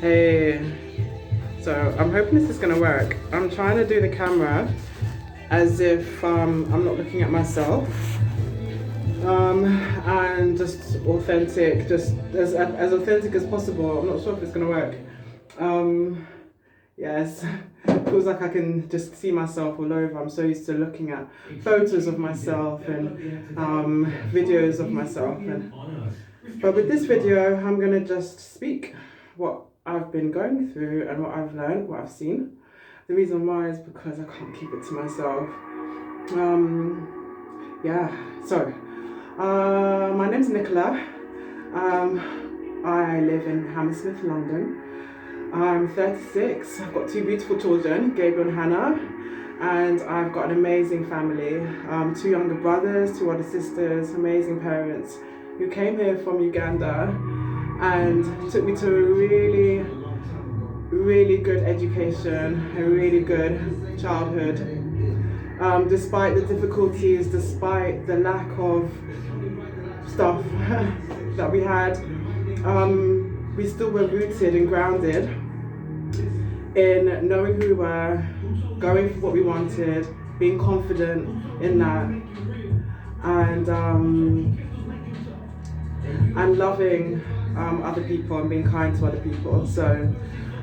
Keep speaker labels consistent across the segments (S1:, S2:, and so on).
S1: Hey, so I'm hoping this is gonna work. I'm trying to do the camera as if I'm not looking at myself, and just authentic, just as authentic as possible. I'm not sure if it's gonna work. Yes, feels like I can just see myself all over. I'm so used to looking at photos of myself and videos of myself, but with this video, I'm gonna just speak what I've been going through and what I've learned, what I've seen. The reason why is because I can't keep it to myself. My name's Nicola. I live in Hammersmith, London. I'm 36. I've got two beautiful children, Gabriel and Hannah, and I've got an amazing family. Two younger brothers, two older sisters, amazing parents who came here from Uganda and took me to a really, really good education, a really good childhood. Despite the difficulties, despite the lack of stuff that we had, we still were rooted and grounded in knowing who we were, going for what we wanted, being confident in that, and loving other people and being kind to other people. So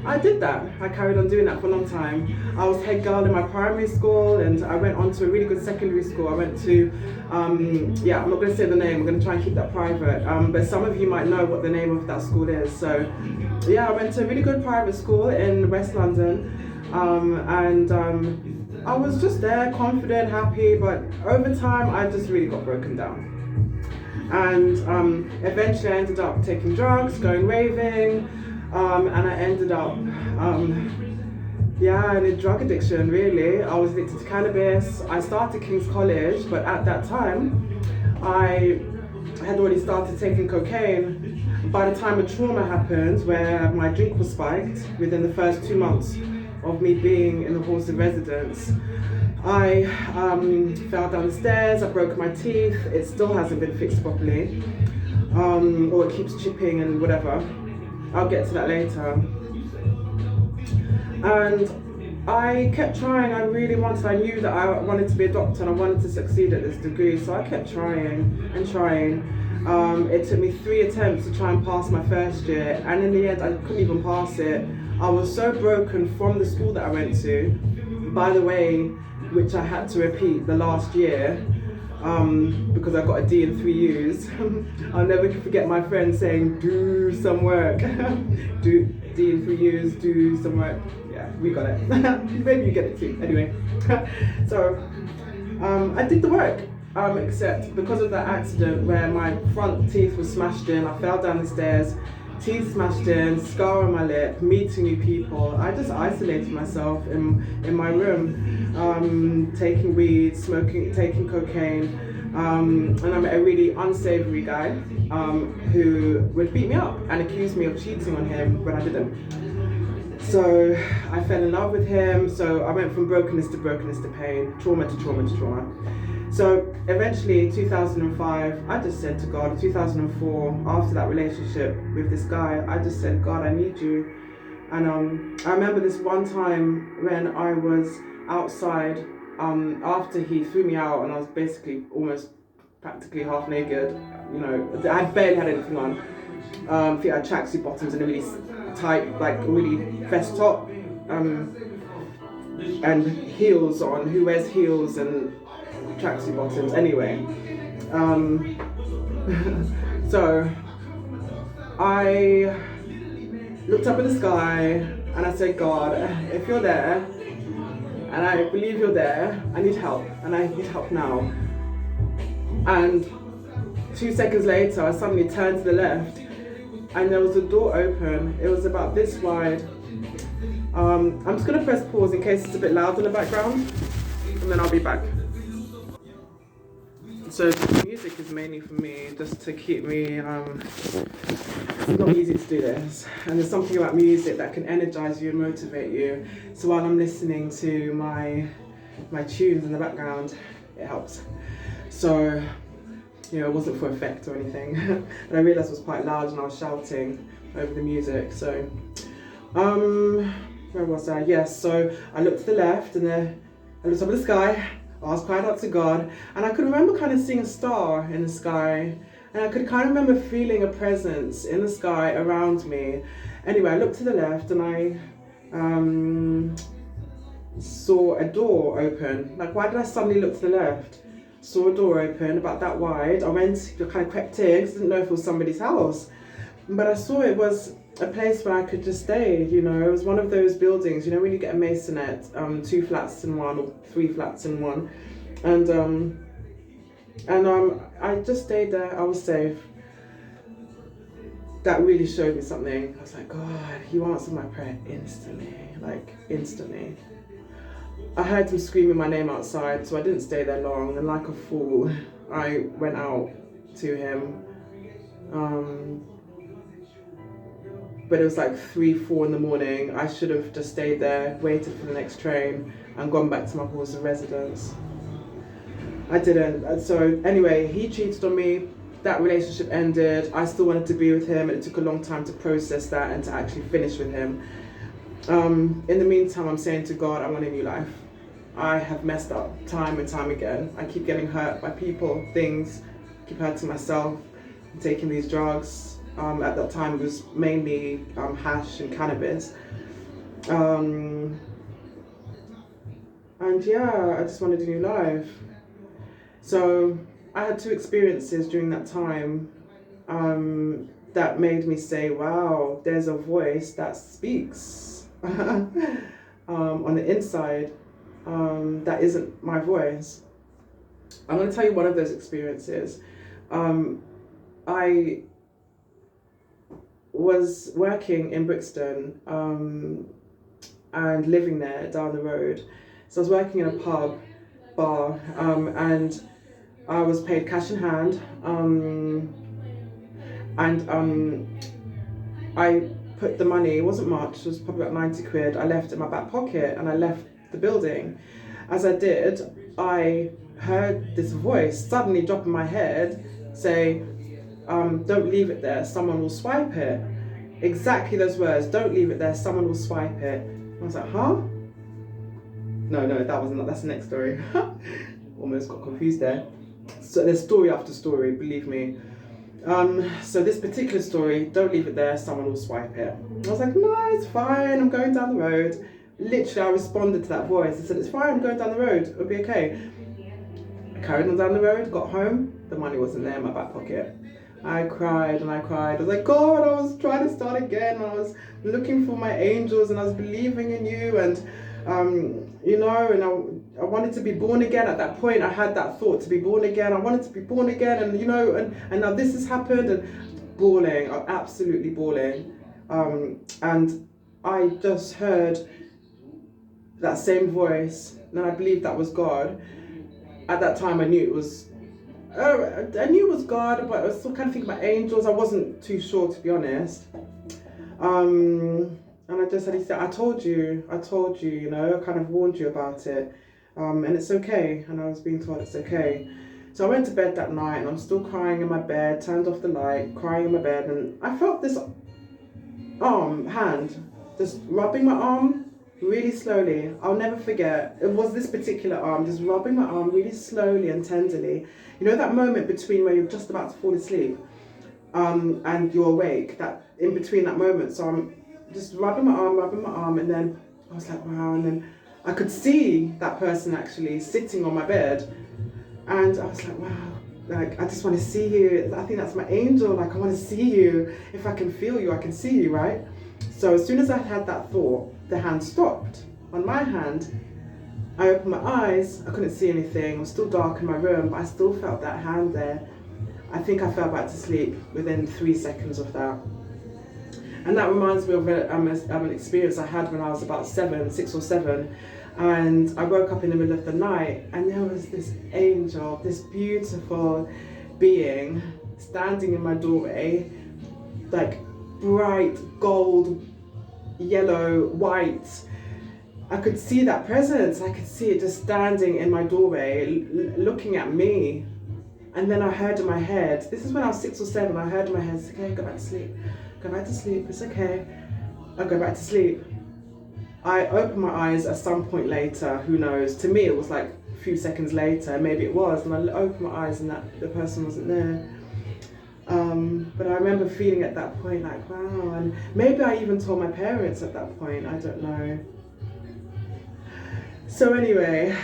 S1: I did that. I carried on doing that for a long time. I was head girl in my primary school, and I went on to a really good secondary school. I went to, I'm not going to say the name, I'm going to try and keep that private, but some of you might know what the name of that school is. So I went to a really good private school in West London, I was just there, confident, happy, but over time I just really got broken down. And eventually I ended up taking drugs, going raving, and I ended up in a drug addiction, really. I was addicted to cannabis. I started King's College, but at that time I had already started taking cocaine. By the time a trauma happened where my drink was spiked within the first 2 months of me being in the halls of residence, I fell down the stairs, I broke my teeth. It still hasn't been fixed properly, or it keeps chipping and whatever. I'll get to that later. And I kept trying. I knew that I wanted to be a doctor and I wanted to succeed at this degree, so I kept trying and trying. It took me 3 attempts to try and pass my first year, and in the end I couldn't even pass it. I was so broken from the school that I went to, by the way, which I had to repeat the last year, because I got a D in 3 U's. I'll never forget my friend saying, do some work. Do D in 3 U's, do some work. Yeah, we got it. Maybe you get it too. Anyway, so I did the work, except because of that accident where my front teeth were smashed in, I fell down the stairs, teeth smashed in, scar on my lip, meeting new people. I just isolated myself in my room, taking weed, smoking, taking cocaine, and I met a really unsavory guy who would beat me up and accuse me of cheating on him when I didn't. So I fell in love with him. So I went from brokenness to pain, trauma to trauma to trauma. So eventually, 2005, I just said to God, 2004, after that relationship with this guy, I just said, God, I need you. And I remember this one time when I was outside, after he threw me out and I was basically almost practically half naked, I barely had anything on. I think I had tracksuit bottoms and a really tight, like really vest top, and heels on. Who wears heels and tracksuit bottoms anyway? So I looked up at the sky and I said, God, if you're there, and I believe you're there, I need help, and I need help now. And 2 seconds later, I suddenly turned to the left and there was a door open. It was about this wide. I'm just gonna press pause in case it's a bit loud in the background, and then I'll be back. So the music is mainly for me, just to keep me, it's not easy to do this. And there's something about music that can energize you and motivate you. So while I'm listening to my tunes in the background, it helps. So, it wasn't for effect or anything. But I realized it was quite loud and I was shouting over the music. So Where was I? Yes, so I looked to the left and then I looked up at the sky. I was cried out to God, and I could remember kind of seeing a star in the sky, and I could kind of remember feeling a presence in the sky around me. Anyway, I looked to the left and I saw a door open. Like, why did I suddenly look to the left? Saw a door open about that wide. I went, kind of crept in because I didn't know if it was somebody's house. But I saw it was a place where I could just stay, you know. It was one of those buildings, you know, when you get a masonette, 2 flats in one or 3 flats in one. And I just stayed there. I was safe. That really showed me something. I was like, God, you answered my prayer instantly, like instantly. I heard him screaming my name outside, so I didn't stay there long. And like a fool, I went out to him. But it was like 3, 4 in the morning. I should have just stayed there, waited for the next train, and gone back to my halls of residence. I didn't. And so anyway, he cheated on me. That relationship ended. I still wanted to be with him, and it took a long time to process that and to actually finish with him. In the meantime, I'm saying to God, I want a new life. I have messed up time and time again. I keep getting hurt by people, things, I keep hurting myself, I'm taking these drugs. At that time, it was mainly hash and cannabis. And yeah, I just wanted a new life. So I had 2 experiences during that time that made me say, wow, there's a voice that speaks on the inside that isn't my voice. I'm going to tell you one of those experiences. I was working in Brixton and living there down the road. So I was working in a pub bar and I was paid cash in hand, and I put the money, it wasn't much, it was probably about 90 quid, I left in my back pocket and I left the building. As I did, I heard this voice suddenly drop in my head say, don't leave it there, someone will swipe it. Exactly those words, don't leave it there, someone will swipe it. I was like, huh? No, that wasn't, that's the next story. Almost got confused there. So there's story after story, believe me. So this particular story, don't leave it there, someone will swipe it. I was like, no, it's fine, I'm going down the road. Literally, I responded to that voice. I said, it's fine, I'm going down the road, it'll be okay. I carried on down the road, got home, the money wasn't there in my back pocket. I cried and I cried. I was like, God, I was trying to start again. I was looking for my angels and I was believing in you, and you know, and I wanted to be born again. At that point, I had that thought to be born again. I wanted to be born again, and you know, and now this has happened, and bawling, absolutely bawling. And I just heard that same voice, and I believed that was God. At that time, I knew it was. I knew it was God, but I was still kind of thinking about angels. I wasn't too sure, to be honest. And I just said, I told you, you know, I kind of warned you about it. And it's okay. And I was being told it's okay. So I went to bed that night and I'm still crying in my bed, turned off the light, crying in my bed. And I felt this hand just rubbing my arm really slowly. I'll never forget. It was this particular arm just rubbing my arm really slowly and tenderly. You know that moment between where you're just about to fall asleep and you're awake, that in between that moment. So I'm just rubbing my arm, and then I was like, wow. And then I could see that person actually sitting on my bed, and I was like, wow, like, I just want to see you. I think that's my angel. Like, I want to see you. If I can feel you, I can see you, right? So as soon as I had that thought, the hand stopped on my hand. I opened my eyes, I couldn't see anything, it was still dark in my room, but I still felt that hand there. I think I fell back to sleep within 3 seconds of that. And that reminds me of an experience I had when I was about 6 or 7. And I woke up in the middle of the night and there was this angel, this beautiful being standing in my doorway, like bright gold, yellow, white. I could see that presence. I could see it just standing in my doorway, looking at me. And then I heard in my head, this is when I was 6 or 7, I heard in my head, it's okay, go back to sleep. Go back to sleep, it's okay. I go back to sleep. I open my eyes at some point later, who knows? To me, it was like a few seconds later, maybe it was, and I opened my eyes and that the person wasn't there. But I remember feeling at that point like, wow, and maybe I even told my parents at that point, I don't know. So anyway,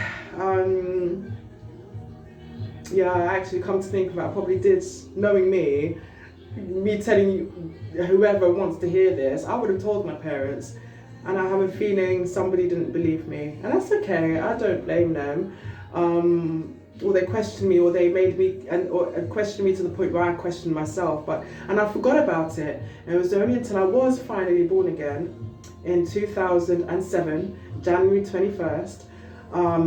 S1: yeah, I actually come to think of it, I probably did, knowing me telling you, whoever wants to hear this, I would have told my parents. And I have a feeling somebody didn't believe me. And that's okay, I don't blame them. Or they questioned me, or they made me, or questioned me to the point where I questioned myself. And I forgot about it. And it was only until I was finally born again in 2007, January 21st,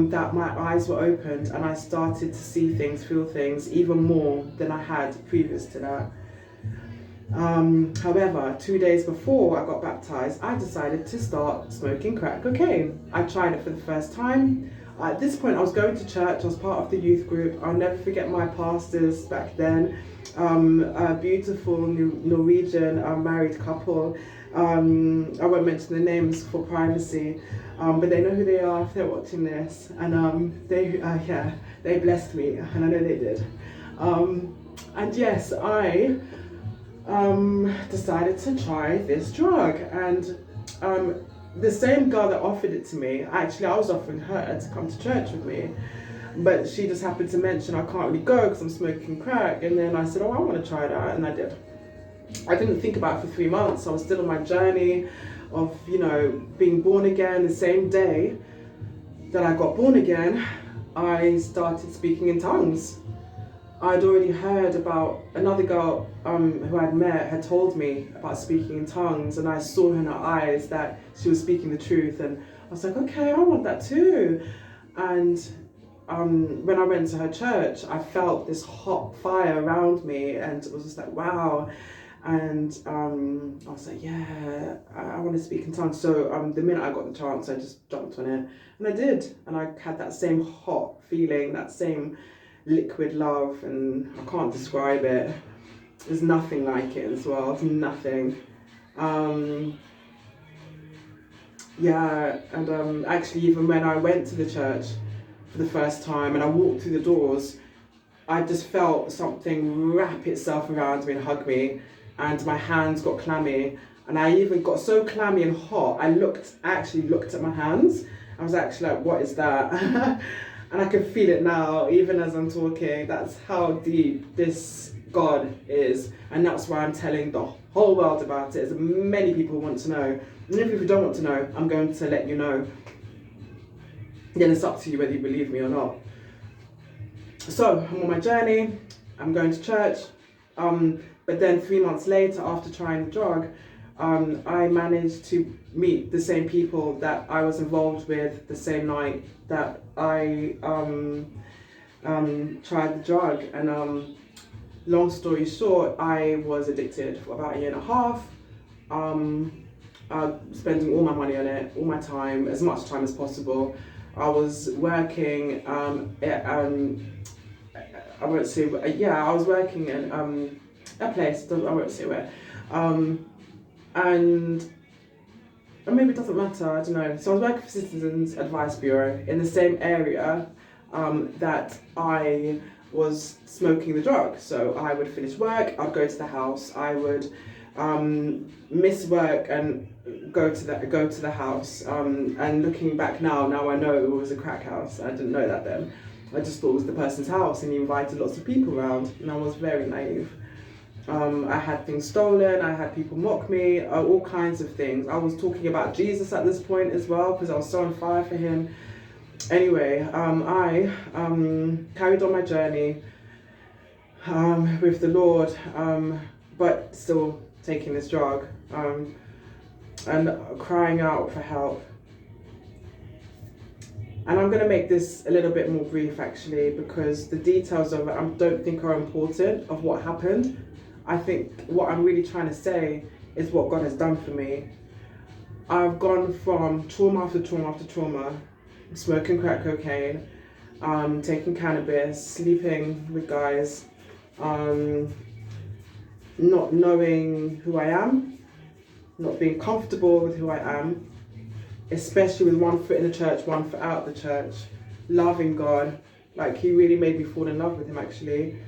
S1: that my eyes were opened and I started to see things, feel things, even more than I had previous to that. However, 2 days before I got baptized, I decided to start smoking crack cocaine. I tried it for the first time. At this point, I was going to church, I was part of the youth group. I'll never forget my pastors back then, a beautiful Norwegian married couple. I won't mention the names for privacy, but they know who they are if they're watching this. And they blessed me, and I know they did. And yes, I decided to try this drug, and the same girl that offered it to me, actually I was offering her to come to church with me, but she just happened to mention I can't really go because I'm smoking crack, and then I said, oh, I want to try that, and I did. I didn't think about it for 3 months. I was still on my journey of, being born again. The same day that I got born again, I started speaking in tongues. I'd already heard about another girl who I'd met had told me about speaking in tongues, and I saw in her eyes that she was speaking the truth, and I was like, okay, I want that too. And when I went to her church, I felt this hot fire around me, and it was just like, wow. And I was like, yeah, I want to speak in tongues. So the minute I got the chance, I just jumped on it, and I did. And I had that same hot feeling, that same liquid love, and I can't describe it. There's nothing like it in this world, nothing. Yeah, and actually even when I went to the church for the first time and I walked through the doors, I just felt something wrap itself around me and hug me, and my hands got clammy, and I even got so clammy and hot, I actually looked at my hands. I was actually like, what is that? And I can feel it now, even as I'm talking. That's how deep this God is. And that's why I'm telling the whole world about it, as many people want to know. And if you don't want to know, I'm going to let you know. Then it's up to you whether you believe me or not. So I'm on my journey, I'm going to church. But then 3 months later, after trying the drug, I managed to meet the same people that I was involved with the same night that I tried the drug. And long story short, I was addicted for about 1.5 years, spending all my money on it, all my time, as much time as possible. I was working I won't say, I was working in a place, I won't say where, and maybe it doesn't matter, I don't know. So I was working for Citizens Advice Bureau in the same area that I was smoking the drug. So I would finish work, I'd go to the house, I would miss work and go to the house. And looking back now I know it was a crack house. I didn't know that then. I just thought it was the person's house, and he invited lots of people around, and I was very naive. I had things stolen, I had people mock me, all kinds of things. I was talking about Jesus at this point as well, because I was so on fire for him. Anyway, I carried on my journey with the Lord, but still taking this drug, and crying out for help. And I'm going to make this a little bit more brief actually, because the details of it I don't think are important of what happened. I think what I'm really trying to say is what God has done for me. I've gone from trauma after trauma after trauma, smoking crack cocaine, taking cannabis, sleeping with guys, not knowing who I am, not being comfortable with who I am, especially with one foot in the church, one foot out of the church, loving God. Like, he really made me fall in love with him, actually.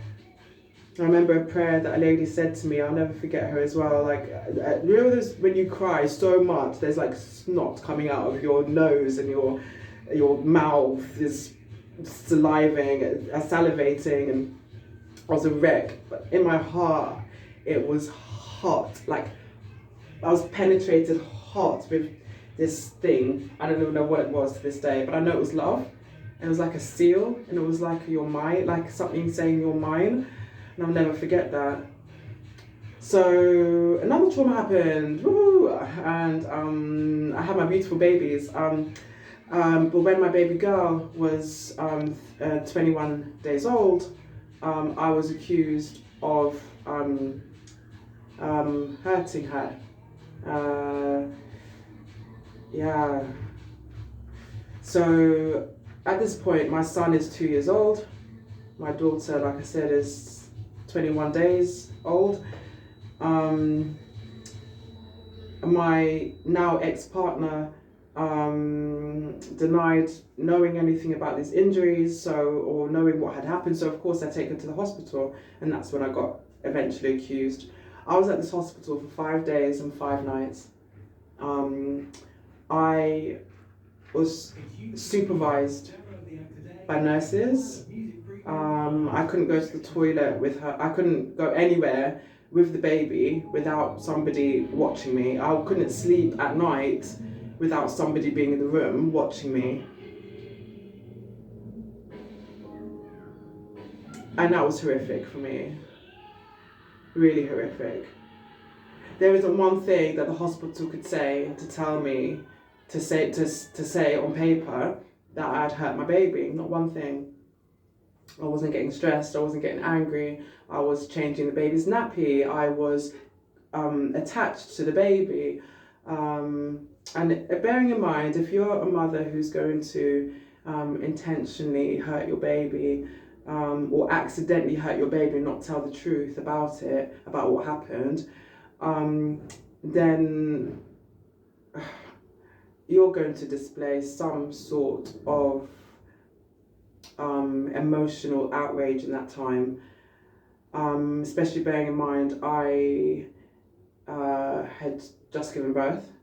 S1: I remember a prayer that a lady said to me, I'll never forget her as well, like, you know this, when you cry so much, there's like snot coming out of your nose and your mouth is salivating, and I was a wreck, but in my heart, it was hot, like, I was penetrated hot with this thing. I don't even know what it was to this day, but I know it was love. It was like a seal, and it was like you're mine, like something saying you're mine, and I'll never forget that. So another trauma happened, and I had my beautiful babies. But when my baby girl was 21 days old, I was accused of hurting her. Yeah. So at this point, my son is 2 years old. My daughter, like I said, is 21 days old. My now ex-partner denied knowing anything about these injuries, or knowing what had happened. So of course I take her to the hospital, and that's when I got eventually accused. I was at this hospital for 5 days and 5 nights. I was supervised by nurses. I couldn't go to the toilet with her. I couldn't go anywhere with the baby without somebody watching me. I couldn't sleep at night without somebody being in the room watching me. And that was horrific for me. Really horrific. There isn't one thing that the hospital could say to tell me, to say on paper that I had hurt my baby. Not one thing. I wasn't getting stressed, I wasn't getting angry, I was changing the baby's nappy, I was attached to the baby. And bearing in mind, if you're a mother who's going to intentionally hurt your baby, or accidentally hurt your baby and not tell the truth about it, about what happened, then you're going to display some sort of emotional outrage in that time, especially bearing in mind I had just given birth.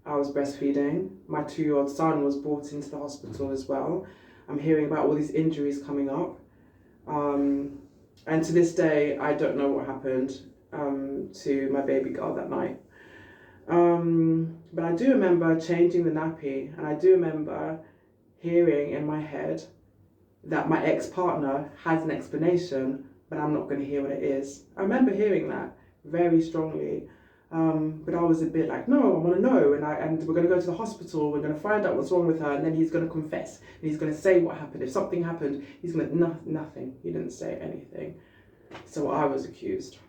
S1: I was breastfeeding. My 2-year-old son was brought into the hospital as well. I'm hearing about all these injuries coming up, and to this day I don't know what happened to my baby girl that night. But I do remember changing the nappy, and I do remember hearing in my head that my ex-partner has an explanation, but I'm not going to hear what it is. I remember hearing that very strongly, but I was a bit like, no, I want to know, and we're going to go to the hospital, we're going to find out what's wrong with her, and then he's going to confess, and he's going to say what happened. If something happened, he's going to, nothing. He didn't say anything. So I was accused.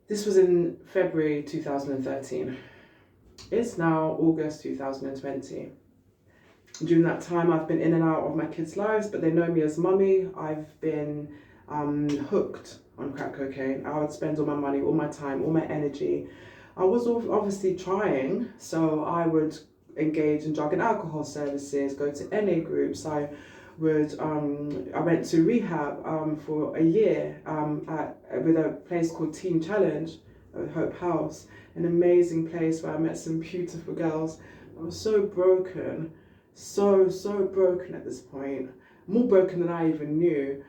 S1: This was in February 2013. It's now August 2020. During that time, I've been in and out of my kids' lives, but they know me as mummy. I've been hooked on crack cocaine. I would spend all my money, all my time, all my energy. I was obviously trying, so I would engage in drug and alcohol services, go to NA groups. I went to rehab for a year with a place called Teen Challenge at Hope House, an amazing place where I met some beautiful girls. I was so broken. So broken at this point, more broken than I even knew.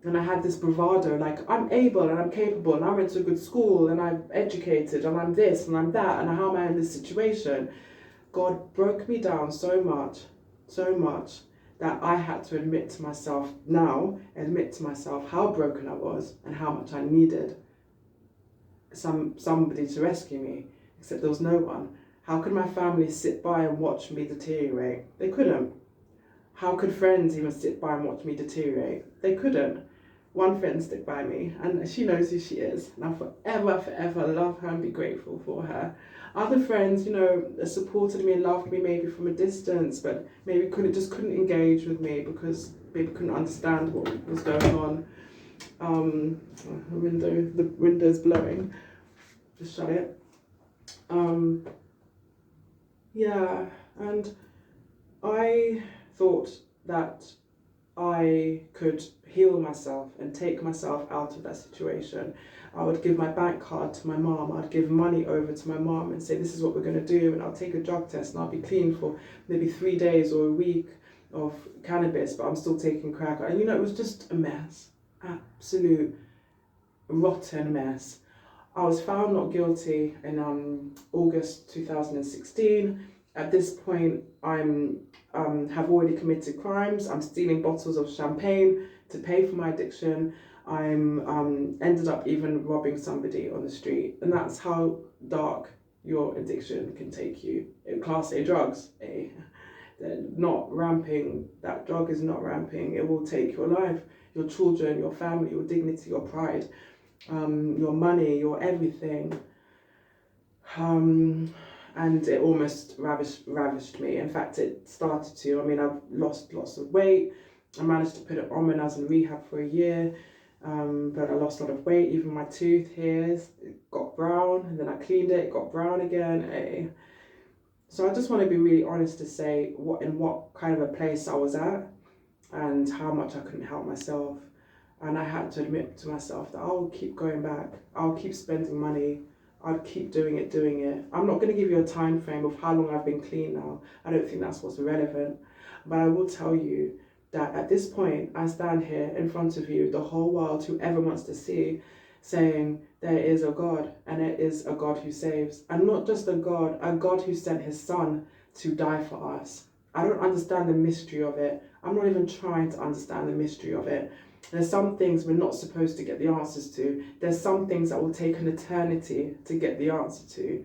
S1: And I had this bravado, like, I'm able and I'm capable and I went to a good school and I'm educated and I'm this and I'm that, and how am I in this situation? God broke me down so much that I had to admit to myself how broken I was and how much I needed somebody to rescue me, except there was no one. How could my family sit by and watch me deteriorate? They couldn't. How could friends even sit by and watch me deteriorate? They couldn't. One friend stuck by me, and she knows who she is, and I'll forever love her and be grateful for her. Other friends, supported me and loved me maybe from a distance, but maybe couldn't engage with me because maybe couldn't understand what was going on. The window's blowing. just shut it. Yeah, and I thought that I could heal myself and take myself out of that situation. I would give my bank card to my mom. I'd give money over to my mom and say, this is what we're going to do. And I'll take a drug test and I'll be clean for maybe 3 days or a week of cannabis, but I'm still taking crack. And it was just a mess. Absolute rotten mess. I was found not guilty in August 2016. At this point, I'm have already committed crimes. I'm stealing bottles of champagne to pay for my addiction. I'm ended up even robbing somebody on the street, and that's how dark your addiction can take you. Class A drugs, they're not ramping. That drug is not ramping. It will take your life, your children, your family, your dignity, your pride, your money, your everything. And it almost ravished me. In fact, it started to. I mean, I've lost lots of weight. I managed to put it on when I was in rehab for a year, but I lost a lot of weight. Even my tooth here, it got brown, and then I cleaned it, it got brown again. So I just want to be really honest to say what kind of a place I was at and how much I couldn't help myself. And I had to admit to myself that I'll keep going back. I'll keep spending money. I'll keep doing it. I'm not going to give you a time frame of how long I've been clean now. I don't think that's what's relevant. But I will tell you that at this point, I stand here in front of you, the whole world, whoever wants to see, saying there is a God, and it is a God who saves. And not just a God who sent his son to die for us. I don't understand the mystery of it. I'm not even trying to understand the mystery of it. There's some things we're not supposed to get the answers to. There's some things that will take an eternity to get the answer to.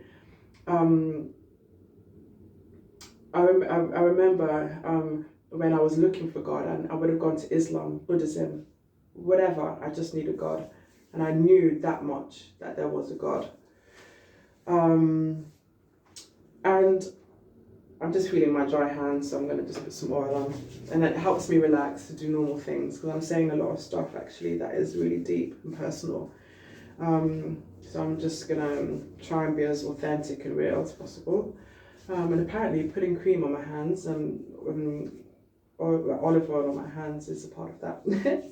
S1: I remember when I was looking for God, and I would have gone to Islam, Buddhism, whatever. I just needed God. And I knew that much, that there was a God. And I'm just feeling my dry hands, so I'm going to just put some oil on. And it helps me relax to do normal things, because I'm saying a lot of stuff actually that is really deep and personal. So I'm just going to try and be as authentic and real as possible. And apparently putting cream on my hands and olive oil on my hands is a part of that.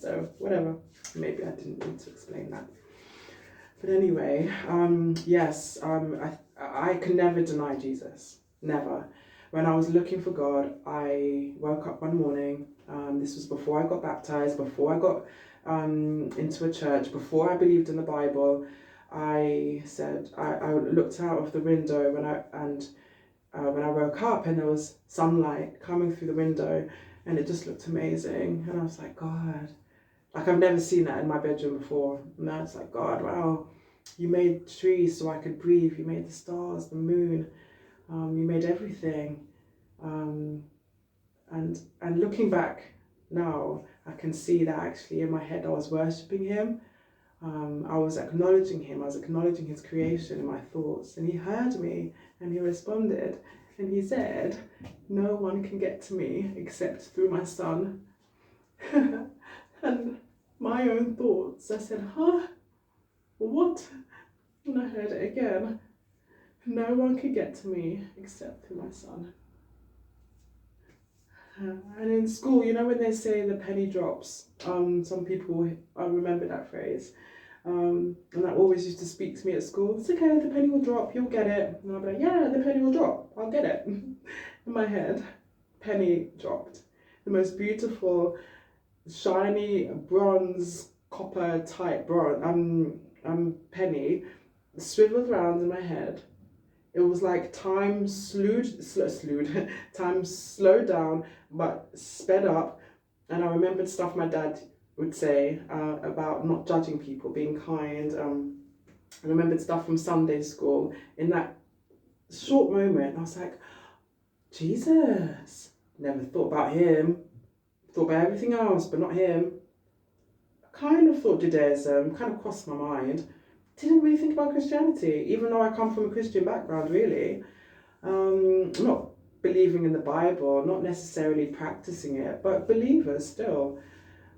S1: So whatever, maybe I didn't need to explain that. But anyway, yes, I can never deny Jesus, never. When I was looking for God, I woke up one morning. This was before I got baptized, before I got into a church, before I believed in the Bible. I said, I looked out of the window when I woke up, and there was sunlight coming through the window, and it just looked amazing. And I was like, God, like I've never seen that in my bedroom before. And I was like, God, wow, you made trees so I could breathe. You made the stars, the moon. You made everything. And looking back now, I can see that actually in my head I was worshipping him. I was acknowledging him. I was acknowledging his creation in my thoughts. And he heard me and he responded. And he said, no one can get to me except through my son. And my own thoughts, I said, huh? What? And I heard it again. No one could get to me except through my son. And in school, you know when they say the penny drops, some people, I remember that phrase. And that always used to speak to me at school. It's okay, the penny will drop, you'll get it. And I'll be like, yeah, the penny will drop, I'll get it. In my head, penny dropped. The most beautiful, shiny, bronze, copper type penny swiveled around in my head. It was like time time slowed down, but sped up. And I remembered stuff my dad would say about not judging people, being kind. I remembered stuff from Sunday school. In that short moment, I was like, Jesus. Never thought about him. Thought about everything else, but not him. Kind of thought Judaism, kind of crossed my mind. Didn't really think about Christianity, even though I come from a Christian background, really. Not believing in the Bible, not necessarily practicing it, but believers still.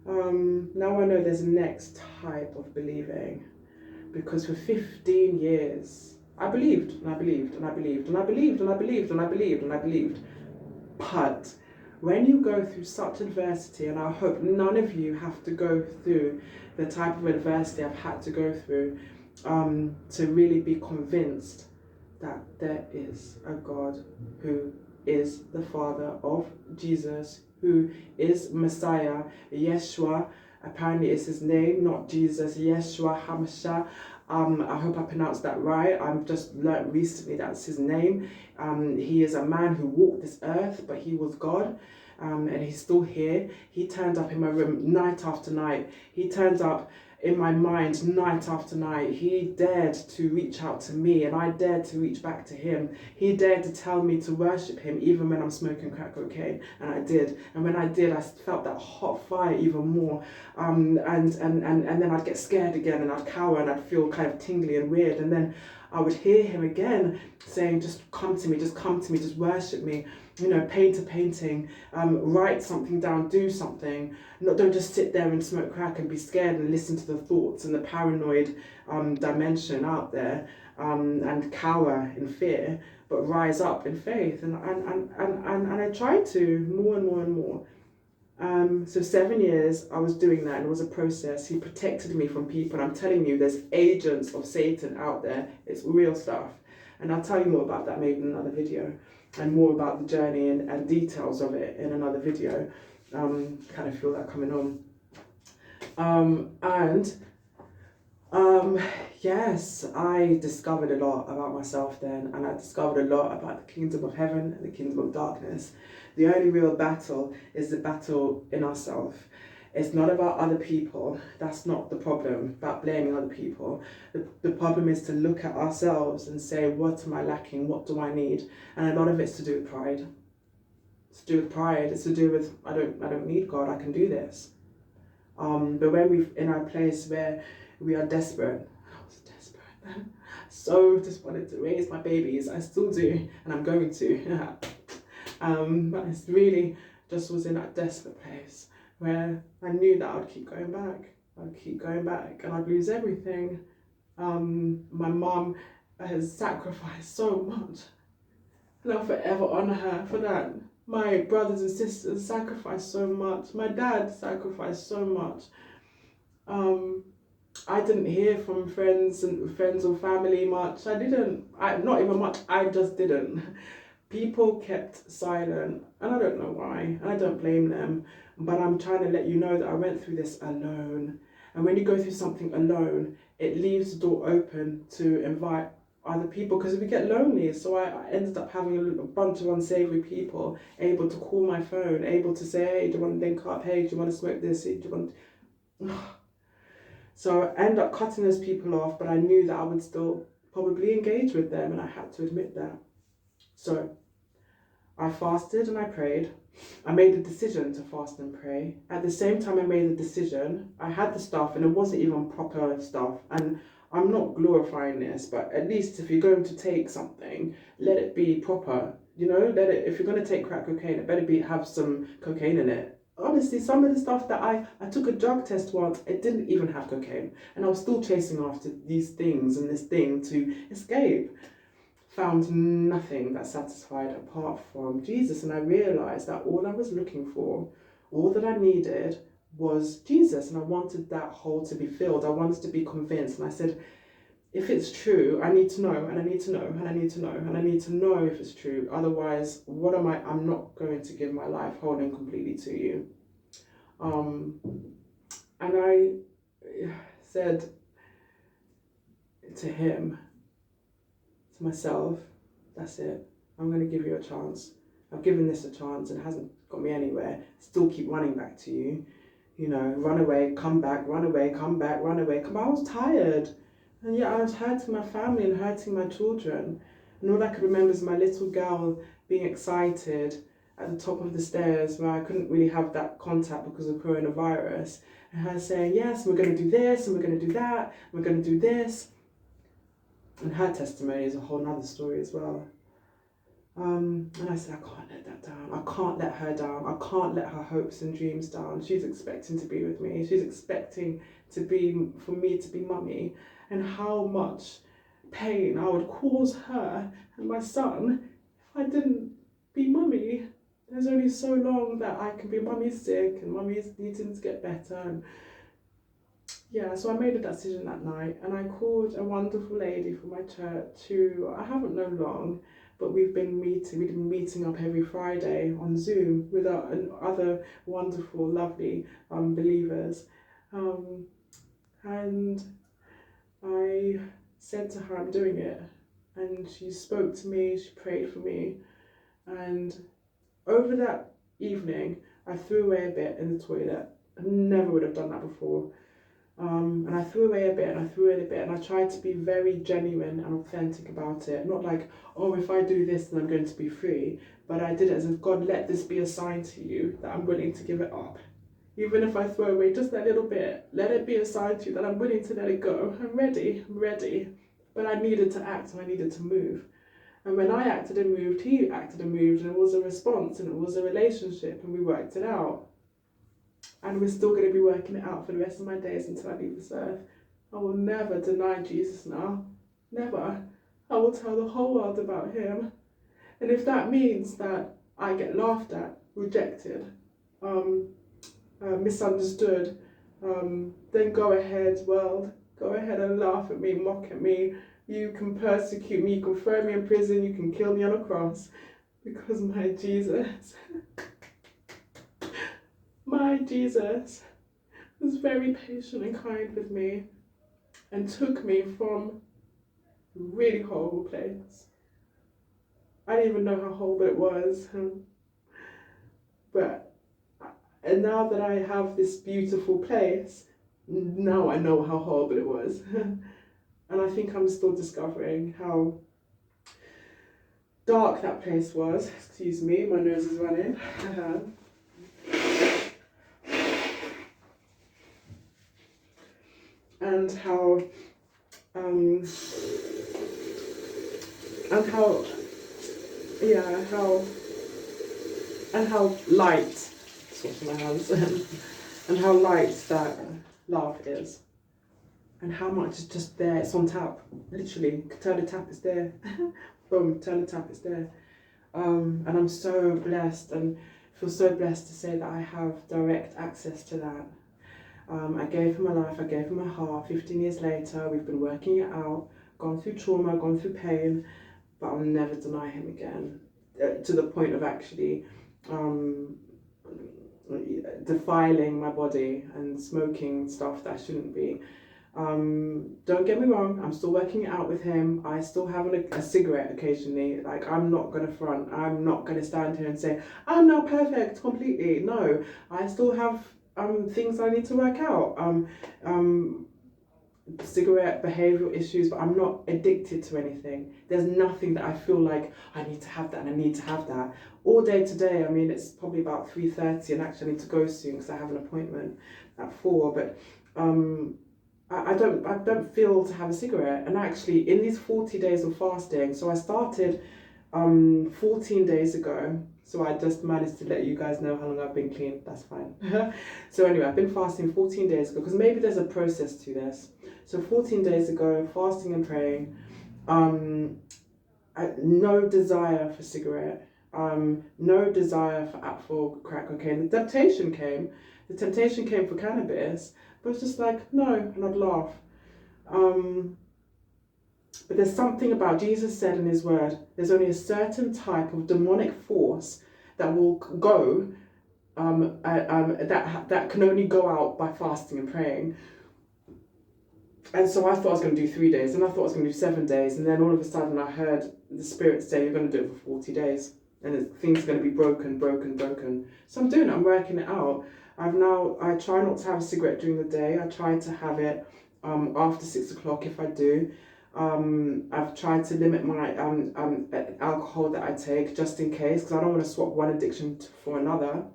S1: Now I know there's a next type of believing. because for 15 years, I believed, and I believed, and I believed, and I believed, and I believed, and I believed, and I believed. But when you go through such adversity, and I hope none of you have to go through the type of adversity I've had to go through, to really be convinced that there is a God who is the Father of Jesus, who is Messiah, Yeshua. Apparently it's his name, not Jesus, Yeshua HaMashiach. I hope I pronounced that right. I've just learned recently that's his name. He is a man who walked this earth, but he was God. And he's still here. He turned up in my room night after night. He turned up in my mind night after night. He dared to reach out to me, and I dared to reach back to him. He dared to tell me to worship him even when I'm smoking crack cocaine, and I did. And when I did, I felt that hot fire even more. And then I'd get scared again, and I'd cower, and I'd feel kind of tingly and weird. And then I would hear him again saying, just come to me, just come to me, just worship me. You know, paint a painting, write something down, do something. Don't just sit there and smoke crack and be scared and listen to the thoughts and the paranoid dimension out there, and cower in fear, but rise up in faith. And I tried to more and more and more. So 7 years I was doing that, and it was a process. He protected me from people. And I'm telling you, there's agents of Satan out there. It's real stuff. And I'll tell you more about that maybe in another video, and more about the journey and details of it in another video. Kind of feel that coming on. Yes, I discovered a lot about myself then, and I discovered a lot about the kingdom of heaven and the kingdom of darkness. The only real battle is the battle in ourselves. It's not about other people. That's not the problem, about blaming other people. The problem is to look at ourselves and say, what am I lacking? What do I need? And a lot of it's to do with pride. It's to do with pride. It's to do with, I don't need God. I can do this. But when we're in our place where we are desperate, I was desperate. So just wanted to raise my babies. I still do, and I'm going to. But it's really just was in that desperate place where I knew that I'd keep going back. I'd keep going back, and I'd lose everything. My mum has sacrificed so much, and I'll forever honour her for that. My brothers and sisters sacrificed so much. My dad sacrificed so much. I didn't hear from friends or family much. Not even much, I just didn't. People kept silent, and I don't know why, and I don't blame them, but I'm trying to let you know that I went through this alone. And when you go through something alone, it leaves the door open to invite other people, because we get lonely. So I ended up having a bunch of unsavory people able to call my phone, able to say, hey, do you want to link up? Hey, do you want to smoke this? Do you want... So I ended up cutting those people off, but I knew that I would still probably engage with them, and I had to admit that. So I fasted and I prayed. I made the decision to fast and pray. At the same time I made the decision, I had the stuff, and it wasn't even proper stuff. And I'm not glorifying this, but at least if you're going to take something, let it be proper. You know, if you're going to take crack cocaine, it better have some cocaine in it. Honestly, some of the stuff that I took a drug test once, it didn't even have cocaine. And I was still chasing after these things and this thing to escape. Found nothing that satisfied apart from Jesus. And I realized that all I was looking for, all that I needed was Jesus. And I wanted that hole to be filled. I wanted to be convinced. And I said, if it's true, I need to know, and I need to know, and I need to know, and I need to know if it's true. Otherwise, what am I? I'm not going to give my life whole and completely to you. And I said to him, to myself, that's it. I'm going to give you a chance. I've given this a chance, and it hasn't got me anywhere. Still keep running back to you. You know, run away, come back, run away, come back, run away. Come back. I was tired. And yet I was hurting my family and hurting my children. And all I could remember is my little girl being excited at the top of the stairs, where I couldn't really have that contact because of coronavirus. And her saying, yes, we're going to do this, and we're going to do that, and we're going to do this. And her testimony is a whole nother story as well. And I said, I can't let that down. I can't let her down. I can't let her hopes and dreams down. She's expecting to be with me. She's expecting for me to be mummy. and how much pain I would cause her and my son if I didn't be mummy. There's only so long that I can be mummy sick and mummy's needing to get better. And yeah, so I made a decision that night, and I called a wonderful lady from my church who I haven't known long, but we've been meeting up every Friday on Zoom with other wonderful, lovely believers. And I said to her, I'm doing it. And she spoke to me, she prayed for me. And over that evening, I threw away a bit in the toilet. I never would have done that before. And I threw away a bit, and I threw away a bit, and I tried to be very genuine and authentic about it. Not like, oh, if I do this, then I'm going to be free. But I did it as if, God, let this be a sign to you that I'm willing to give it up. Even if I throw away just that little bit, let it be a sign to you that I'm willing to let it go. I'm ready. But I needed to act, and I needed to move. And when I acted and moved, he acted and moved, and it was a response, and it was a relationship, and we worked it out. And we're still going to be working it out for the rest of my days until I leave this earth. I will never deny Jesus now. Never. I will tell the whole world about him. And if that means that I get laughed at, rejected, misunderstood, then go ahead, world. Go ahead and laugh at me, mock at me. You can persecute me, you can throw me in prison, you can kill me on a cross. Because my Jesus... My Jesus was very patient and kind with me and took me from a really horrible place. I didn't even know how horrible it was. And now that I have this beautiful place, now I know how horrible it was. And I think I'm still discovering how dark that place was. Excuse me, my nose is running. And how light, sorting my hands, and how light that love is, and how much is just there. It's on tap, literally. Turn the tap, it's there. Boom, turn the tap, it's there. And I'm so blessed, and feel so blessed to say that I have direct access to that. I gave him my life, I gave him my heart. 15 years later, we've been working it out, gone through trauma, gone through pain, but I'll never deny him again, to the point of actually defiling my body and smoking stuff that I shouldn't be. Don't get me wrong, I'm still working it out with him. I still have a cigarette occasionally. Like, I'm not going to front. I'm not going to stand here and say, I'm now perfect completely. No, I still have things I need to work out. Cigarette behavioural issues, but I'm not addicted to anything. There's nothing that I feel like I need to have that and I need to have that. All day today, I mean, it's probably about 3:30 and actually I need to go soon because I have an appointment at 4, but I don't feel to have a cigarette. And actually in these 40 days of fasting, so I started 14 days ago, so I just managed to let you guys know how long I've been clean. That's fine. So anyway, I've been fasting 14 days ago, because maybe there's a process to this. So 14 days ago, fasting and praying, no desire for cigarette, no desire for crack cocaine. The temptation came for cannabis, but it's just like, no, and I'd laugh. But there's something about, Jesus said in his word, there's only a certain type of demonic force that will go, that can only go out by fasting and praying. And so I thought I was going to do 3 days, and I thought I was going to do 7 days, and then all of a sudden I heard the Spirit say, you're going to do it for 40 days, and things are going to be broken. So I'm doing it, I'm working it out. I try not to have a cigarette during the day. I try to have it after 6 o'clock if I do. I've tried to limit my alcohol that I take, just in case, because I don't want to swap one addiction for another.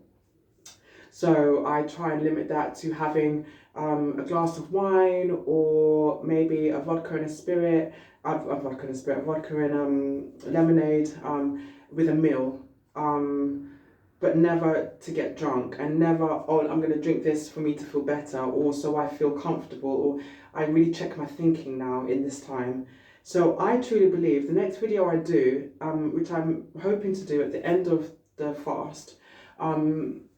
S1: So I try and limit that to having a glass of wine, or maybe a vodka and a spirit, vodka and lemonade with a meal. but never to get drunk, and never, oh, I'm going to drink this for me to feel better, or so I feel comfortable, or I really check my thinking now in this time. So I truly believe the next video I do, which I'm hoping to do at the end of the fast,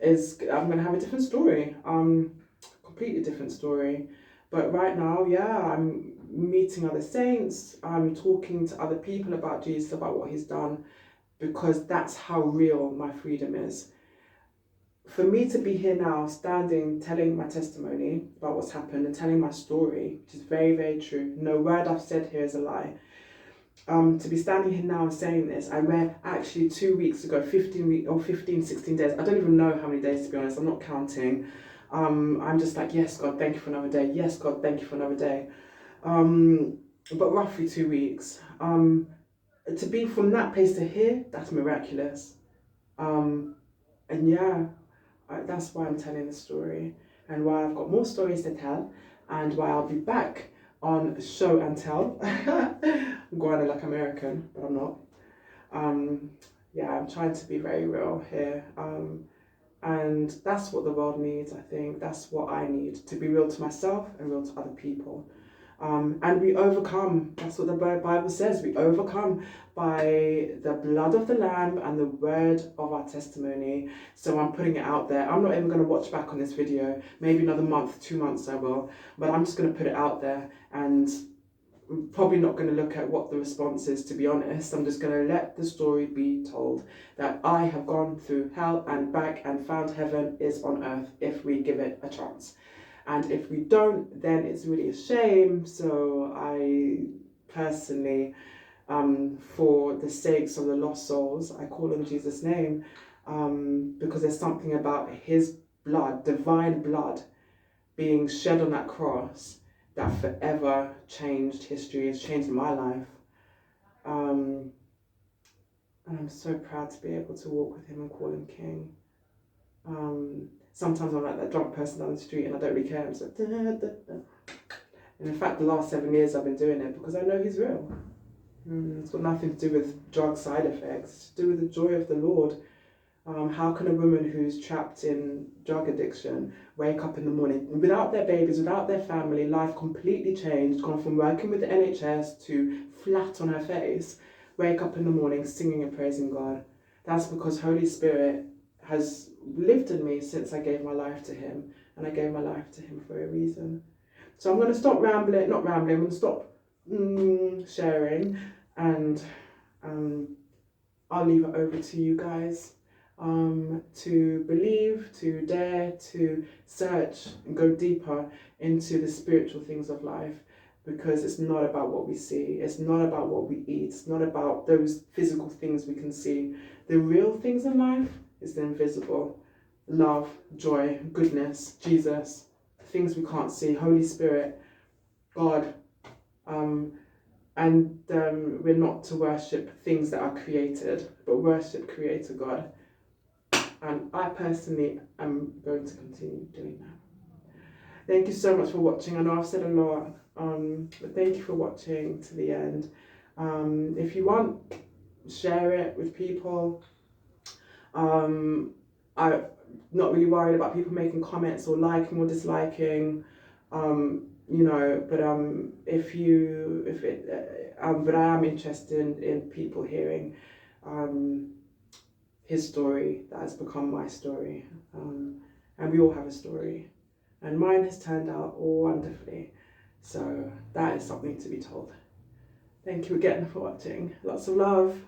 S1: is I'm going to have a different story, completely different story. But right now, yeah, I'm meeting other saints, I'm talking to other people about Jesus, about what he's done, because that's how real my freedom is. For me to be here now, standing, telling my testimony about what's happened and telling my story, which is very, very true. No word I've said here is a lie. To be standing here now and saying this, I were actually 2 weeks ago, 16 days. I don't even know how many days, to be honest. I'm not counting. I'm just like, yes, God, thank you for another day. Yes, God, thank you for another day. But roughly 2 weeks. To be from that place to here, that's miraculous. And yeah, that's why I'm telling the story, and why I've got more stories to tell, and why I'll be back on Show and Tell. I'm going like American, but I'm not. Yeah, I'm trying to be very real here. And that's what the world needs, I think. That's what I need, to be real to myself and real to other people. And we overcome, that's what the Bible says, we overcome by the blood of the Lamb and the word of our testimony. So I'm putting it out there. I'm not even going to watch back on this video. Maybe another month, 2 months I will. But I'm just going to put it out there, and I'm probably not going to look at what the response is, to be honest. I'm just going to let the story be told, that I have gone through hell and back and found heaven is on earth if we give it a chance. And if we don't, then it's really a shame. So I personally, for the sakes of the lost souls, I call on Jesus' name, because there's something about his blood, divine blood, being shed on that cross that forever changed history, has changed my life. And I'm so proud to be able to walk with him and call him King. Sometimes I'm like that drunk person down the street and I don't really care. I'm just like, da, da, da. And in fact, the last 7 years I've been doing it because I know he's real. It's got nothing to do with drug side effects. It's to do with the joy of the Lord. How can a woman who's trapped in drug addiction wake up in the morning without their babies, without their family, life completely changed, gone from working with the NHS to flat on her face, wake up in the morning singing and praising God? That's because Holy Spirit has lived in me since I gave my life to him, and I gave my life to him for a reason. So I'm going to stop I'm going to stop sharing, and I'll leave it over to you guys to believe, to dare, to search and go deeper into the spiritual things of life, because it's not about what we see, it's not about what we eat, it's not about those physical things we can see. The real things in life is the invisible: love, joy, goodness, Jesus, things we can't see, Holy Spirit, God. We're not to worship things that are created, but worship Creator God. And I personally am going to continue doing that. Thank you so much for watching. I know I've said a lot, but thank you for watching to the end. If you want, share it with people. I'm not really worried about people making comments or liking or disliking, but but I am interested in people hearing his story that has become my story, and we all have a story, and mine has turned out wonderfully, so that is something to be told. Thank you again for watching. Lots of love.